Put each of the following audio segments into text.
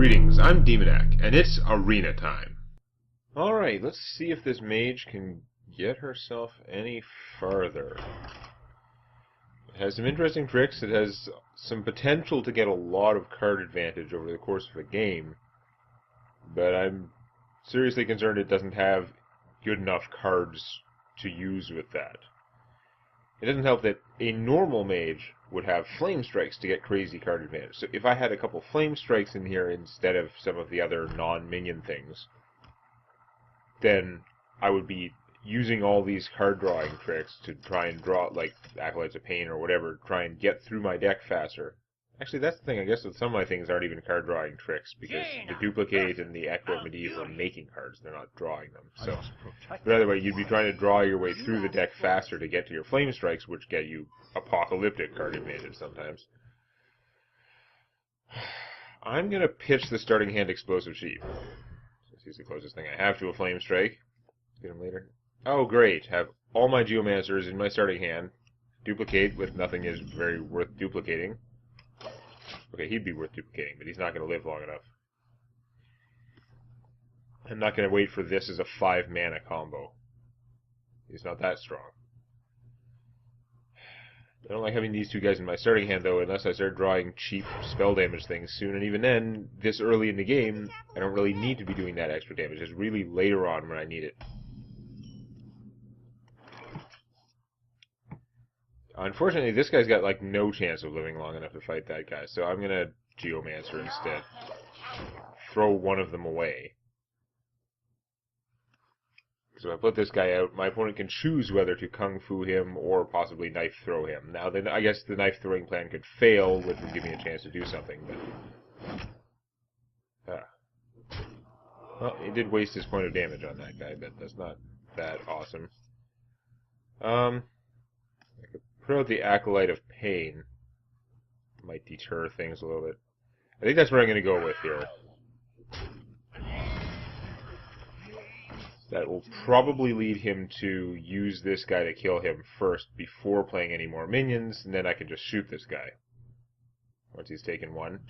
Greetings, I'm Demonac, and it's arena time. Alright, let's see if this mage can get herself any farther. It has some interesting tricks, it has some potential to get a lot of card advantage over the course of a game, but I'm seriously concerned it doesn't have good enough cards to use with that. It doesn't help that a normal mage would have flame strikes to get crazy card advantage. So if I had a couple flame strikes in here instead of some of the other non-minion things, then I would be using all these card drawing tricks to try and draw, like Acolytes of Pain or whatever, try and get through my deck faster. Actually, that's the thing. I guess with some of my things aren't even card drawing tricks, because the Duplicate and the Echo of Medieval are making cards, they're not drawing them. So, but either way, you'd be trying to draw your way through the deck faster to get to your Flame Strikes, which get you apocalyptic card advantage sometimes. I'm going to pitch the starting hand Explosive Sheep. This is the closest thing I have to a Flame Strike. Get him later. Oh, great. Have all my Geomancers in my starting hand. Duplicate with nothing is very worth duplicating. Okay, he'd be worth duplicating, but he's not going to live long enough. I'm not going to wait for this as a 5-mana combo. He's not that strong. I don't like having these two guys in my starting hand, though, unless I start drawing cheap spell damage things soon. And even then, this early in the game, I don't really need to be doing that extra damage. It's really later on when I need it. Unfortunately, this guy's got, like, no chance of living long enough to fight that guy, so I'm gonna Geomancer instead. Throw one of them away. So if I put this guy out, my opponent can choose whether to Kung Fu him or possibly Knife Throw him. Now, then I guess the Knife Throwing plan could fail, which would give me a chance to do something, but... Well, he did waste his point of damage on that guy, but that's not that awesome. I could put out the Acolyte of Pain. Might deter things a little bit. I think that's what I'm going to go with here. That will probably lead him to use this guy to kill him first before playing any more minions, and then I can just shoot this guy. Once he's taken one.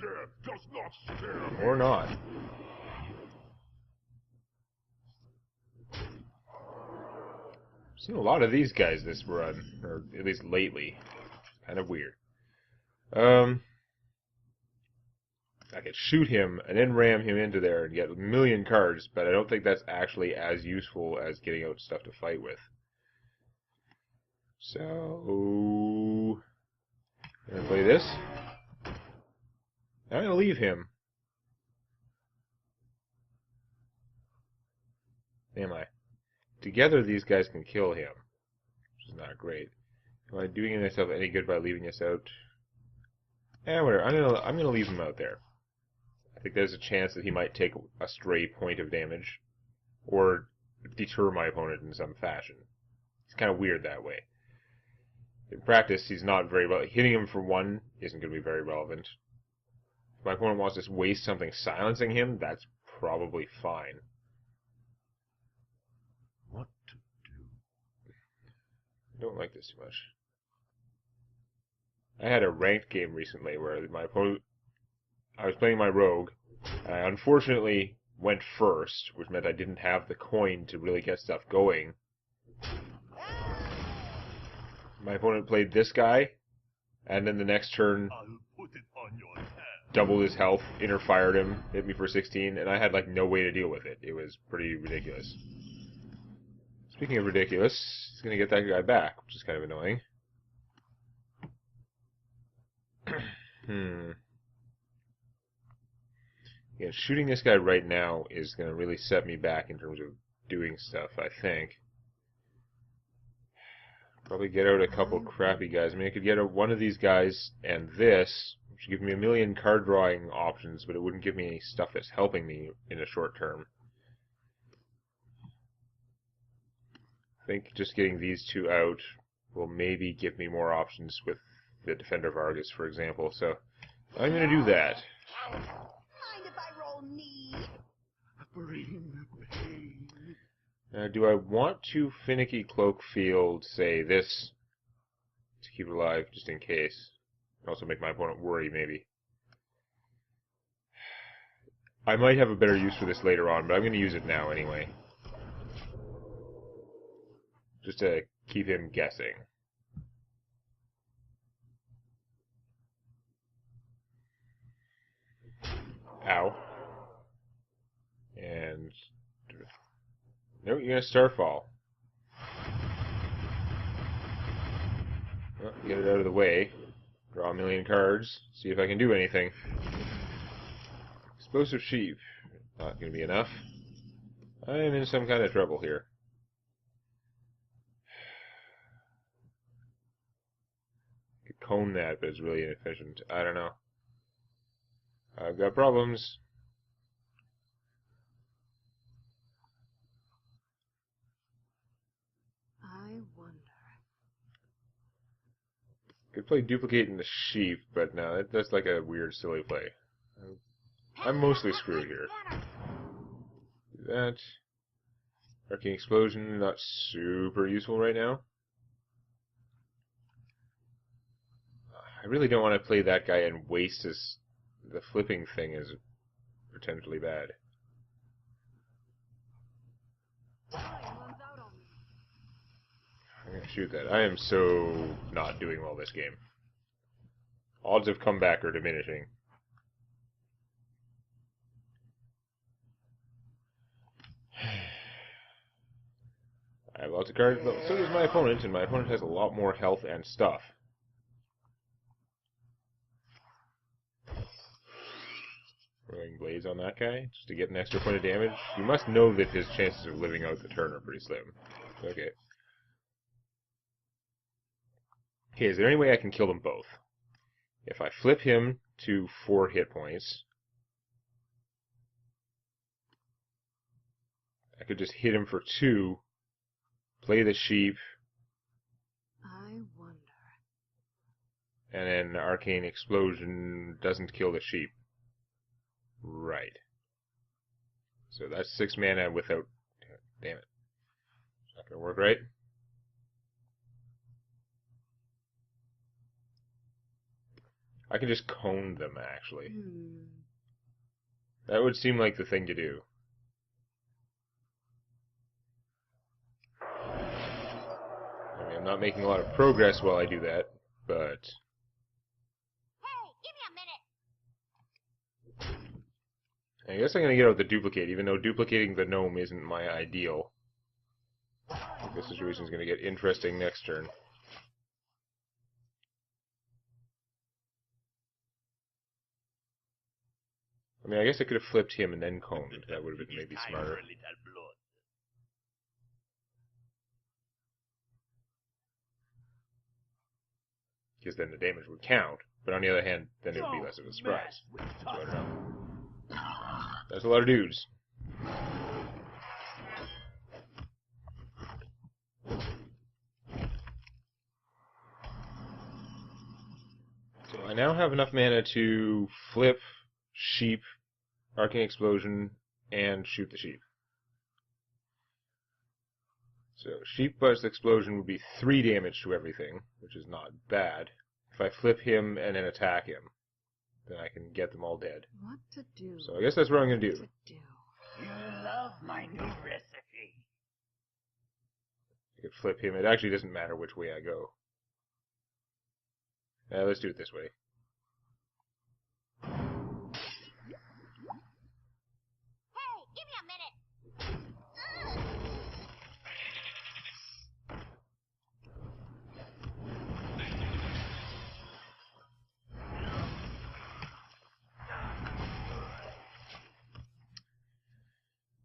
Or not. I've seen a lot of these guys this run, or at least lately. Kind of weird. I could shoot him and then ram him into there and get a million cards, but I don't think that's actually as useful as getting out stuff to fight with. So, I'm gonna play this. I'm gonna leave him. Am I? Together, these guys can kill him, which is not great. Am I doing myself any good by leaving this out? Whatever. I'm gonna leave him out there. I think there's a chance that he might take a stray point of damage, or deter my opponent in some fashion. It's kind of weird that way. In practice, he's not very well. Hitting him for one isn't going to be very relevant. If my opponent wants to waste something silencing him, that's probably fine. What to do? I don't like this too much. I had a ranked game recently where my opponent... I was playing my rogue. I unfortunately went first, which meant I didn't have the coin to really get stuff going. My opponent played this guy, and then the next turn doubled his health, interfired him, hit me for 16, and I had like no way to deal with it. It was pretty ridiculous. Speaking of ridiculous, he's going to get that guy back, which is kind of annoying. Yeah, shooting this guy right now is going to really set me back in terms of doing stuff, I think. Probably get out a couple crappy guys. I mean, I could get out one of these guys and this, which would give me a million card drawing options, but it wouldn't give me any stuff that's helping me in the short term. I think just getting these two out will maybe give me more options with the Defender of Argus, for example, so I'm going to do that. Do I want to Finicky Cloak Field, say, this, to keep it alive, just in case? Also make my opponent worry, maybe. I might have a better use for this later on, but I'm going to use it now anyway. Just to keep him guessing. Ow. And... no, you're going to Starfall. Well, get it out of the way. Draw a million cards. See if I can do anything. Explosive Sheep. Not going to be enough. I am in some kind of trouble here. Could cone that, but it's really inefficient. I don't know. I've got problems. I wonder. Could play duplicating the sheep, but no, that's like a weird, silly play. I'm mostly screwed here. Do that. Arcane Explosion, not super useful right now. I really don't want to play that guy and waste his... the flipping thing is potentially bad. I'm going to shoot that. I am so not doing well this game. Odds of comeback are diminishing. I have lots of cards, but so does my opponent, and my opponent has a lot more health and stuff. Throwing Blaze on that guy, just to get an extra point of damage. You must know that his chances of living out the turn are pretty slim. Okay. Okay, is there any way I can kill them both? If I flip him to 4 hit points, I could just hit him for 2, play the sheep, I wonder. and then Arcane Explosion doesn't kill the sheep. Right. So that's 6 mana without... damn it. It's not going to work right. I can just cone them, actually. That would seem like the thing to do. I mean, I'm not making a lot of progress while I do that, but... Hey, give me a minute. I guess I'm going to get out the duplicate, even though duplicating the gnome isn't my ideal. I think this situation's going to get interesting next turn. I mean, I guess I could have flipped him and then coned. That would have been maybe smarter. Because then the damage would count. But on the other hand, then it would be less of a surprise. So I don't know. That's a lot of dudes. So I now have enough mana to flip, sheep, Arcane Explosion, and shoot the sheep. So sheep plus explosion would be 3 damage to everything, which is not bad. If I flip him and then attack him, then I can get them all dead. What to do? So I guess that's what I'm going to do. You love my new recipe. I could flip him. It actually doesn't matter which way I go. Let's do it this way. Hey, give me a minute.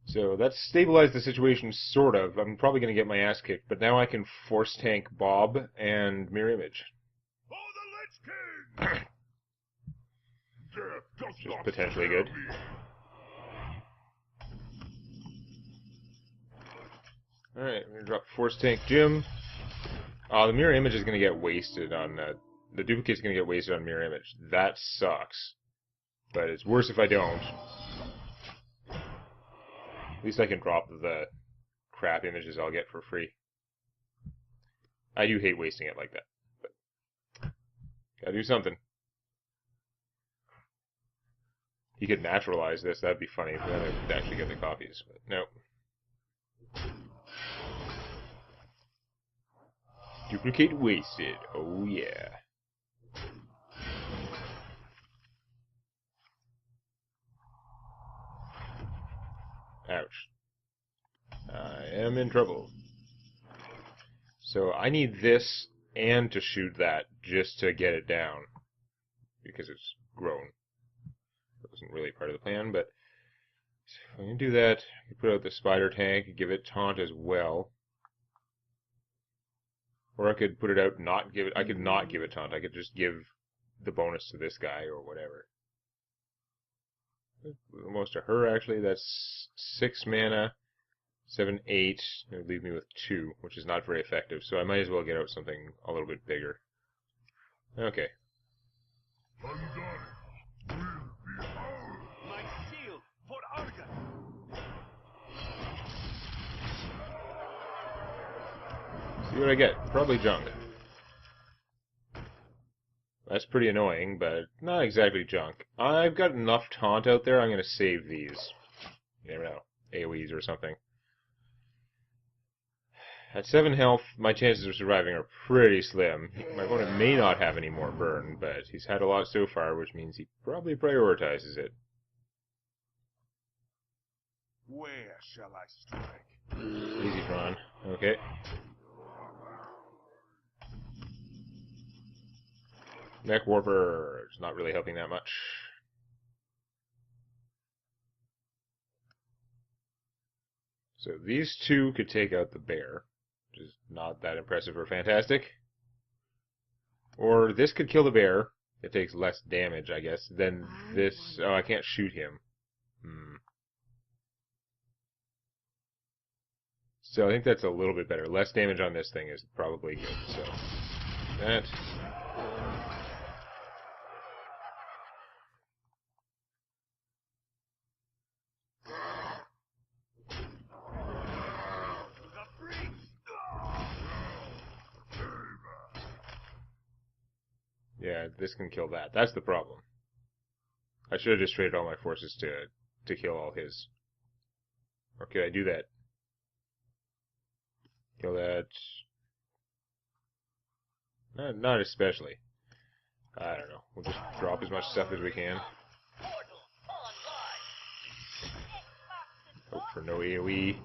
So that's stabilized the situation, sort of. I'm probably going to get my ass kicked, but now I can force tank Bob and Mirror Image. For the Lich King! Which is potentially good. Alright, I'm going to drop Force Tank Jim. The Mirror Image is going to get wasted on... the duplicate's going to get wasted on Mirror Image. That sucks. But it's worse if I don't. At least I can drop the crap images I'll get for free. I do hate wasting it like that. But gotta do something. He could naturalize this. That'd be funny if we had to actually get the copies. But nope. Duplicate wasted. Oh yeah. Ouch. I am in trouble. So I need this and to shoot that just to get it down. Because it's grown. It wasn't really part of the plan, but if I can do that, I can put out the spider tank, give it taunt as well. Or I could put it out, not give it. I could not give it taunt. I could just give the bonus to this guy or whatever. Most to her actually. That's 6 mana, 7, 8. It would leave me with 2, which is not very effective. So I might as well get out something a little bit bigger. Okay. My shield for Argon. See what I get. Probably junk. That's pretty annoying, but not exactly junk. I've got enough taunt out there, I'm going to save these. You never know. AoEs or something. At 7 health, my chances of surviving are pretty slim. My opponent may not have any more burn, but he's had a lot so far, which means he probably prioritizes it. Where shall I strike? Easy drawn. Okay. Neck Warper is not really helping that much. So these two could take out the bear, which is not that impressive or fantastic. Or this could kill the bear. It takes less damage, I guess, than this. Oh, I can't shoot him. So I think that's a little bit better. Less damage on this thing is probably good. So that. Yeah, this can kill that. That's the problem. I should have just traded all my forces to kill all his. Or could I do that? Kill that. Not especially. I don't know. We'll just drop as much stuff as we can. Hope for no AoE.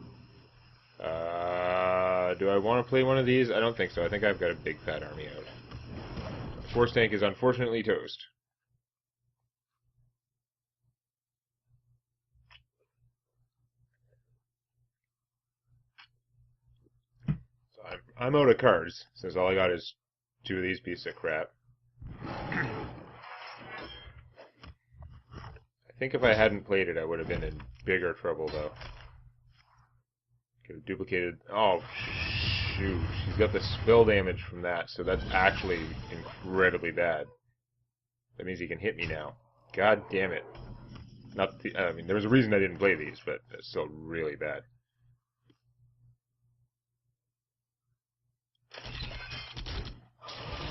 Do I want to play one of these? I don't think so. I think I've got a big fat army out. Force tank is unfortunately toast. So I'm out of cards, since all I got is 2 of these pieces of crap. I think if I hadn't played it, I would have been in bigger trouble, though. Could have duplicated... Oh, shoot. She's got the spell damage from that, so that's actually incredibly bad. That means he can hit me now. God damn it. Not the, I mean, there was a reason I didn't play these, but it's still really bad.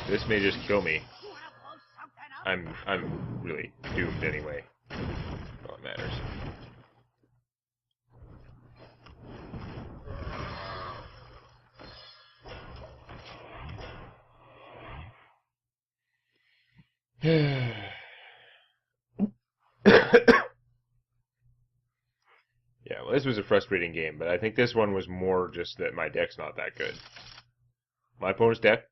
This may just kill me. I'm really doomed anyway. All that matters. Yeah, well, this was a frustrating game, but I think this one was more just that my deck's not that good. My opponent's deck,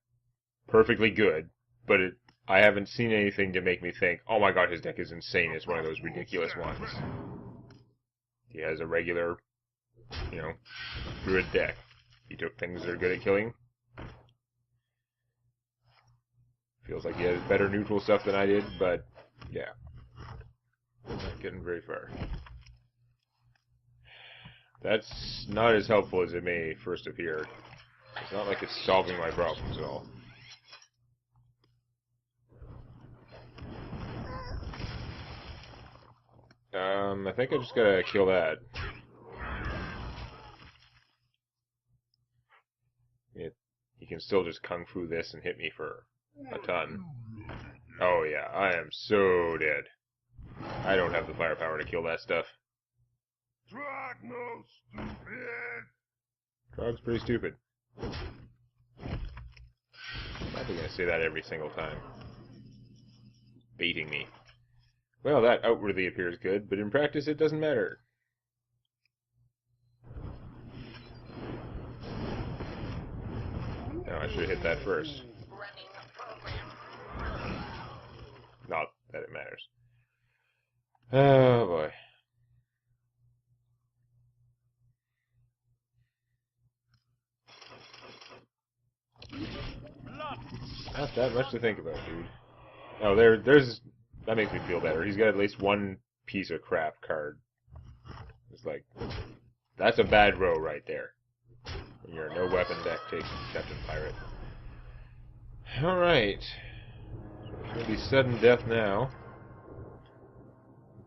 perfectly good, but I haven't seen anything to make me think, oh my god, his deck is insane. It's one of those ridiculous ones. He has a regular, druid deck. He took things that are good at killing. Feels like he has better neutral stuff than I did, but yeah. Not getting very far. That's not as helpful as it may first appear. It's not like it's solving my problems at all. I think I just gotta kill that. He can still just kung fu this and hit me for a ton. Oh yeah, I am so dead. I don't have the firepower to kill that stuff. Drag no stupid. Trog's pretty stupid. I'm probably gonna say that every single time. Baiting me. Well, that outwardly appears good, but in practice it doesn't matter. No, I should have hit that first. Not that it matters. Oh boy. Not that much to think about, dude. Oh, there's... That makes me feel better. He's got at least one piece of crap card. It's like... That's a bad row right there. When you're a no-weapon deck takes Captain Pirate. Alright. It's gonna be sudden death now.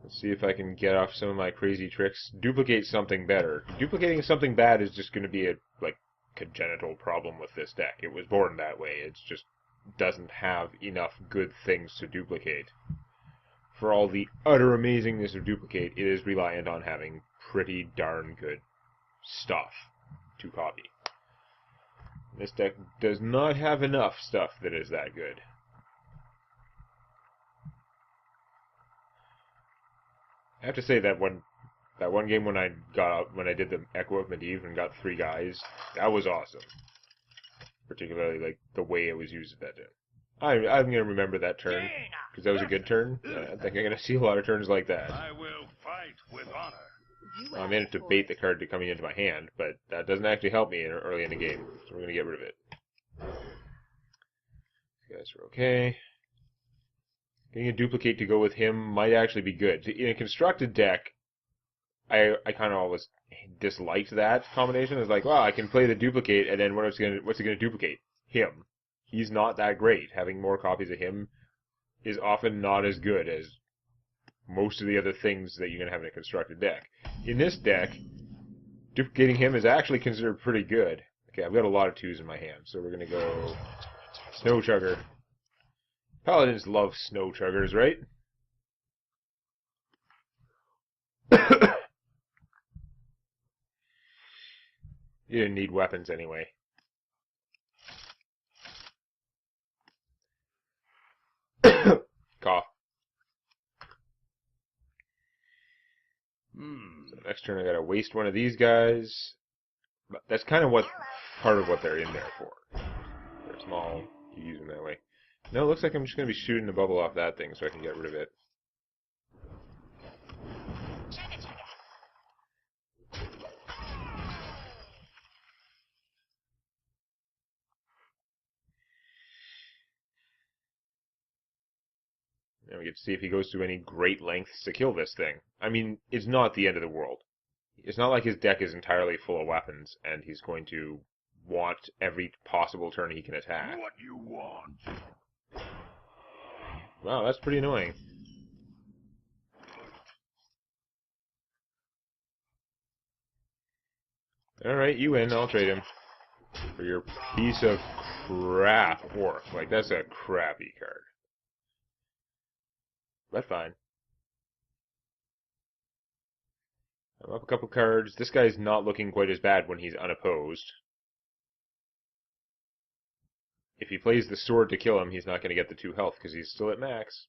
Let's see if I can get off some of my crazy tricks. Duplicate something better. Duplicating something bad is just gonna be a, like, congenital problem with this deck. It was born that way. It just doesn't have enough good things to duplicate. For all the utter amazingness of duplicate, it is reliant on having pretty darn good stuff to copy. This deck does not have enough stuff that is that good. I have to say that one game when I did the Echo of Medivh and got 3 guys, that was awesome. Particularly like the way it was used at that time. I'm gonna remember that turn because that was a good turn. I think I'm gonna see a lot of turns like that. I will fight with honor. I managed to bait the card to coming into my hand, but that doesn't actually help me early in the game, so we're gonna get rid of it. These guys are okay. Getting a duplicate to go with him might actually be good. In a constructed deck, I kind of always disliked that combination. It's like, well, I can play the duplicate, and then what's it gonna duplicate? Him. He's not that great. Having more copies of him is often not as good as most of the other things that you're gonna have in a constructed deck. In this deck, duplicating him is actually considered pretty good. Okay, I've got a lot of 2s in my hand, so we're gonna go Snow Chugger. Paladins love Snow Chuggers, right? You didn't need weapons anyway. Cough. So next turn I gotta waste one of these guys. But that's kind of part of what they're in there for. They're small, you use them that way. No, it looks like I'm just gonna be shooting the bubble off that thing so I can get rid of it. And we get to see if he goes to any great lengths to kill this thing. I mean, it's not the end of the world. It's not like his deck is entirely full of weapons, and he's going to want every possible turn he can attack. What you want? Wow, that's pretty annoying. Alright, you win. I'll trade him. For your piece of crap orc. Like, that's a crappy card. But fine. I'm up a couple cards. This guy's not looking quite as bad when he's unopposed. If he plays the sword to kill him, he's not going to get the 2 health because he's still at max.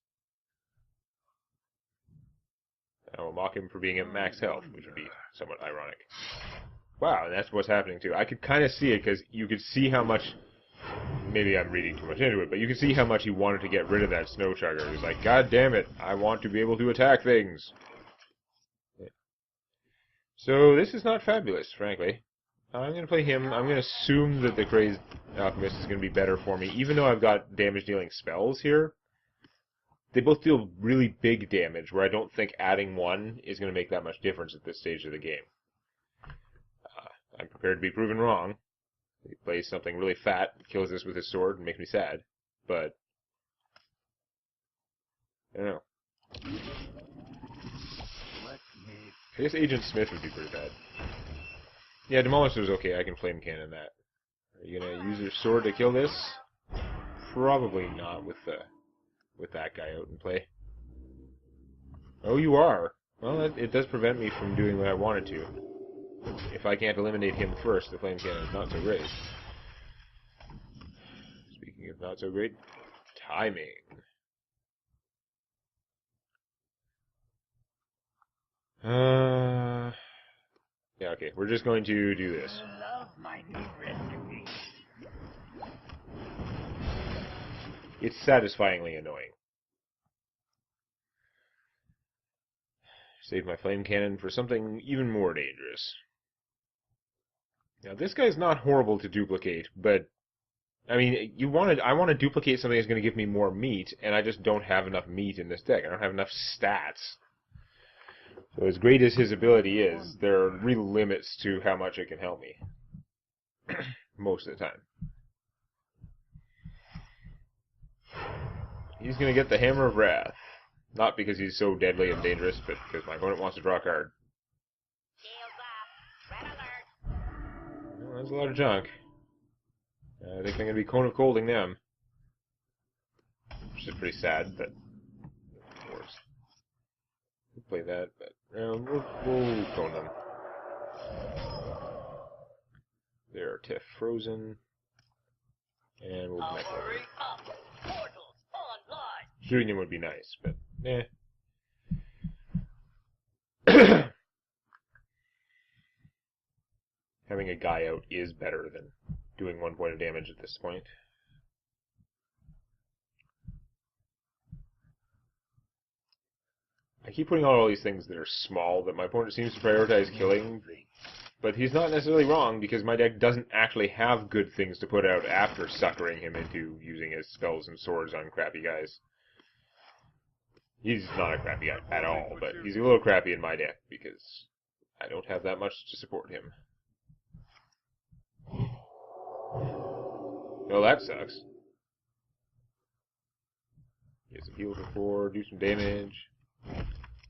I will mock him for being at max health, which would be somewhat ironic. Wow, and that's what's happening too. I could kind of see it because you could see how much... Maybe I'm reading too much into it, but you can see how much he wanted to get rid of that Snow Chugger. He's like, God damn it, I want to be able to attack things. Yeah. So this is not fabulous, frankly. I'm going to play him. I'm going to assume that the Crazed Alchemist is going to be better for me, even though I've got damage-dealing spells here. They both deal really big damage, where I don't think adding one is going to make that much difference at this stage of the game. I'm prepared to be proven wrong. He plays something really fat, kills this with his sword, and makes me sad. But I don't know. I guess Agent Smith would be pretty bad. Yeah, Demolisher's okay. I can Flame Cannon that. Are you gonna use your sword to kill this? Probably not with that guy out in play. Oh, you are. Well, it does prevent me from doing what I wanted to. If I can't eliminate him first, the flame cannon is not so great. Speaking of not so great, timing. Yeah, okay, we're just going to do this. Love my new recipe. It's satisfyingly annoying. Save my flame cannon for something even more dangerous. Now, this guy's not horrible to duplicate, but I mean, I want to duplicate something that's going to give me more meat, and I just don't have enough meat in this deck. I don't have enough stats. So as great as his ability is, there are real limits to how much it can help me. Most of the time. He's going to get the Hammer of Wrath. Not because he's so deadly and dangerous, but because my opponent wants to draw a card. Well, that's a lot of junk. I think I'm going to be Cone of Colding them. Which is pretty sad, but of course. We'll play that, but we'll Cone them. They're Tiff Frozen. And we'll connect them. Shooting them would be nice, but eh. Having a guy out is better than doing 1 point of damage at this point. I keep putting out all these things that are small that my opponent seems to prioritize killing, but he's not necessarily wrong because my deck doesn't actually have good things to put out after suckering him into using his spells and swords on crappy guys. He's not a crappy guy at all, but he's a little crappy in my deck because I don't have that much to support him. Oh, that sucks. Get some heal for 4, do some damage.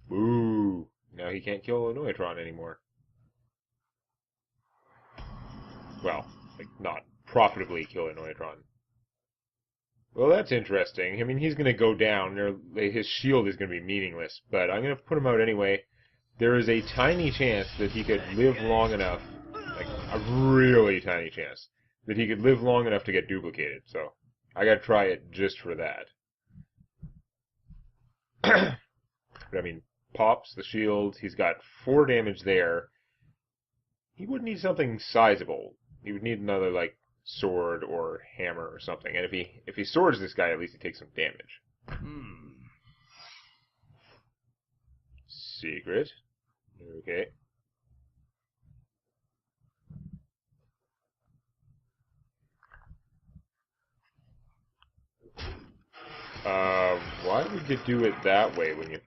Boo! Now he can't kill a Noitron anymore. Well, like, not profitably kill a Noitron. Well, that's interesting. I mean, he's going to go down. His shield is going to be meaningless, but I'm going to put him out anyway. There is a tiny chance that he could live long enough, like a really tiny chance, that he could live long enough to get duplicated. So I got to try it just for that. But I mean, pops the shield. He's got 4 damage there. He would need something sizable. He would need another, like, sword or hammer or something. And if he swords this guy, at least he takes some damage. Secret. Okay. Why would you do it that way when you...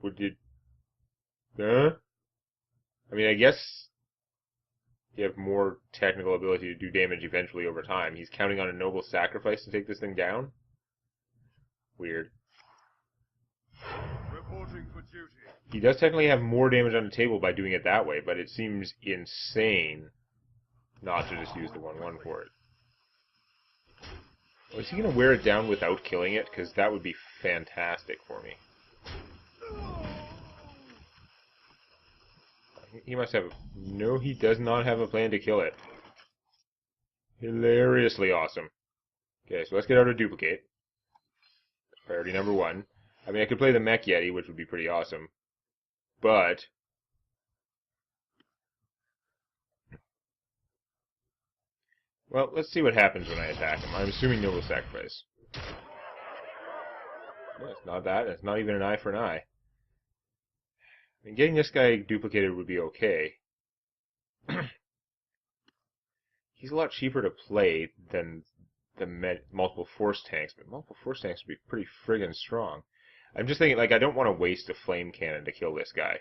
Would you... Huh? I mean, I guess you have more technical ability to do damage eventually over time. He's counting on a noble sacrifice to take this thing down? Weird. Reporting for duty. He does technically have more damage on the table by doing it that way, but it seems insane not to just use the 1/1 for it. Oh, is he going to wear it down without killing it? Because that would be fantastic for me. He must have... No, he does not have a plan to kill it. Hilariously awesome. Okay, so let's get out a duplicate. Priority number 1. I mean, I could play the Mech Yeti, which would be pretty awesome. But... well, let's see what happens when I attack him. I'm assuming Noble Sacrifice. Well, it's not that. It's not even an eye for an eye. I mean, getting this guy duplicated would be okay. He's a lot cheaper to play than the multiple force tanks, but multiple force tanks would be pretty friggin' strong. I'm just thinking, like, I don't want to waste a flame cannon to kill this guy.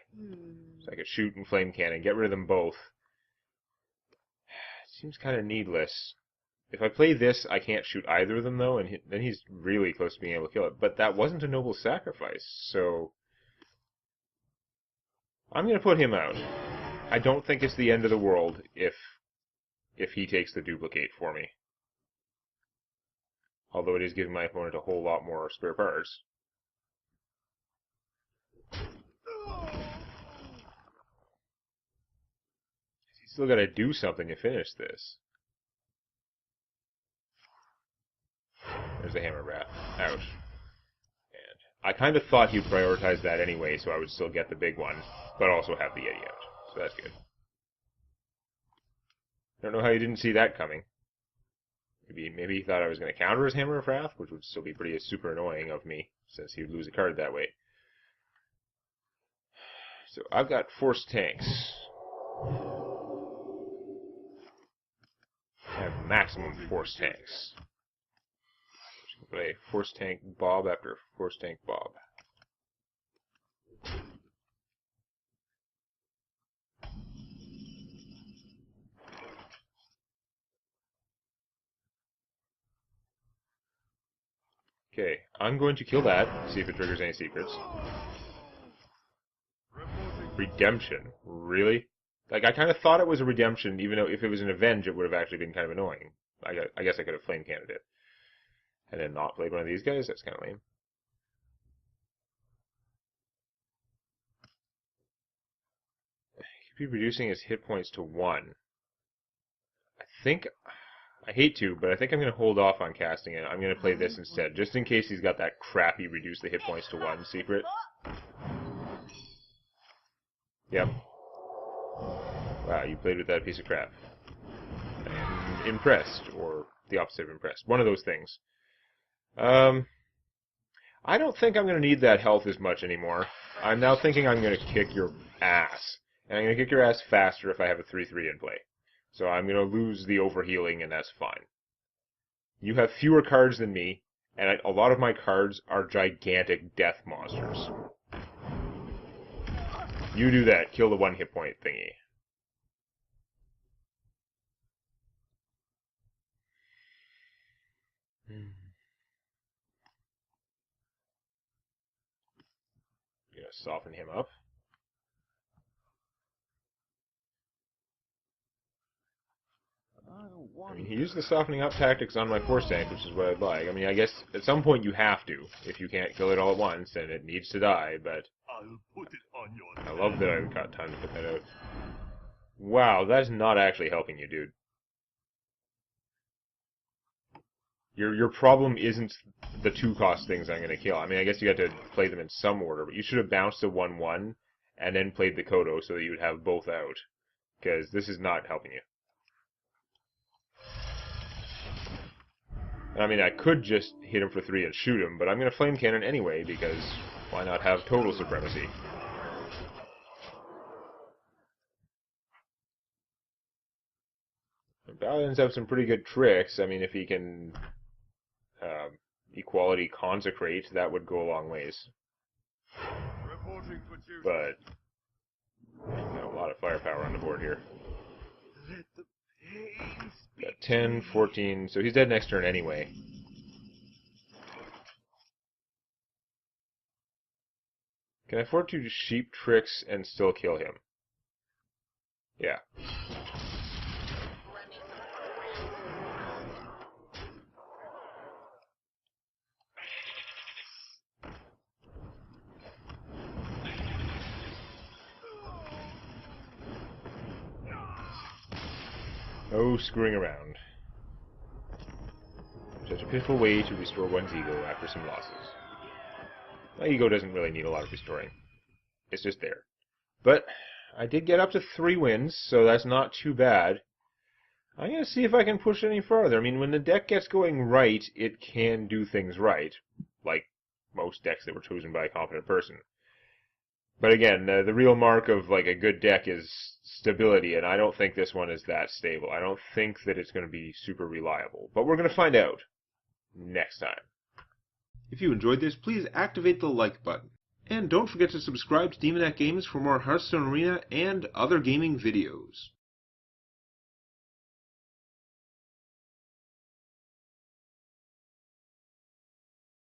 So I could shoot and flame cannon, get rid of them both. It seems kind of needless. If I play this, I can't shoot either of them, though, and then he's really close to being able to kill it. But that wasn't a noble sacrifice, so... I'm going to put him out. I don't think it's the end of the world if he takes the duplicate for me. Although it is giving my opponent a whole lot more spare parts. Still gotta do something to finish this. There's the Hammer Wrath. Ouch. And I kind of thought he'd prioritize that anyway, so I would still get the big one, but also have the Yeti out. So that's good. Don't know how you didn't see that coming. Maybe he thought I was going to counter his Hammer of Wrath, which would still be pretty super annoying of me, since he would lose a card that way. So I've got Force Tanks. I have maximum Force Tanks. Play Force Tank Bob after Force Tank Bob. Okay, I'm going to kill that, see if it triggers any secrets. Redemption? Really? Like, I kind of thought it was a redemption, even though if it was an avenge, it would have actually been kind of annoying. I guess I could have flame canned it. And then not played one of these guys? That's kind of lame. He could be reducing his hit points to 1. I hate to, but I think I'm going to hold off on casting it. I'm going to play this instead, just in case he's got that crappy reduce the hit points to 1 secret. Yep. Wow, you played with that piece of crap. I'm impressed, or the opposite of impressed. One of those things. I don't think I'm going to need that health as much anymore. I'm now thinking I'm going to kick your ass. And I'm going to kick your ass faster if I have a 3-3 in play. So I'm going to lose the overhealing, and that's fine. You have fewer cards than me, and a lot of my cards are gigantic death monsters. You do that. Kill the 1 hit point thingy. Gonna soften him up. I mean, he used the softening up tactics on my Force Tank, which is what I'd like. I mean, I guess at some point you have to, if you can't kill it all at once, and it needs to die, but I'll put it on your I love that I've got time to put that out. Wow, that's not actually helping you, dude. Your problem isn't the 2-cost things I'm going to kill. I mean, I guess you got to play them in some order, but you should have bounced a 1-1 and then played the Kodo so that you would have both out, because this is not helping you. I mean, I could just hit him for 3 and shoot him, but I'm going to Flame Cannon anyway, because why not have total supremacy? Paladins have some pretty good tricks. I mean, if he can equality consecrate, that would go a long ways. But got a lot of firepower on the board here. Got 10, 14, so he's dead next turn anyway. Can I afford to sheep tricks and still kill him? Yeah. No screwing around. Such a pitiful way to restore one's ego after some losses. My ego doesn't really need a lot of restoring. It's just there. But I did get up to 3 wins, so that's not too bad. I'm going to see if I can push any further. I mean, when the deck gets going right, it can do things right. Like most decks that were chosen by a competent person. But again, the real mark of like a good deck is stability, and I don't think this one is that stable. I don't think that it's going to be super reliable. But we're going to find out next time. If you enjoyed this, please activate the like button. And don't forget to subscribe to Demonac Games for more Hearthstone Arena and other gaming videos.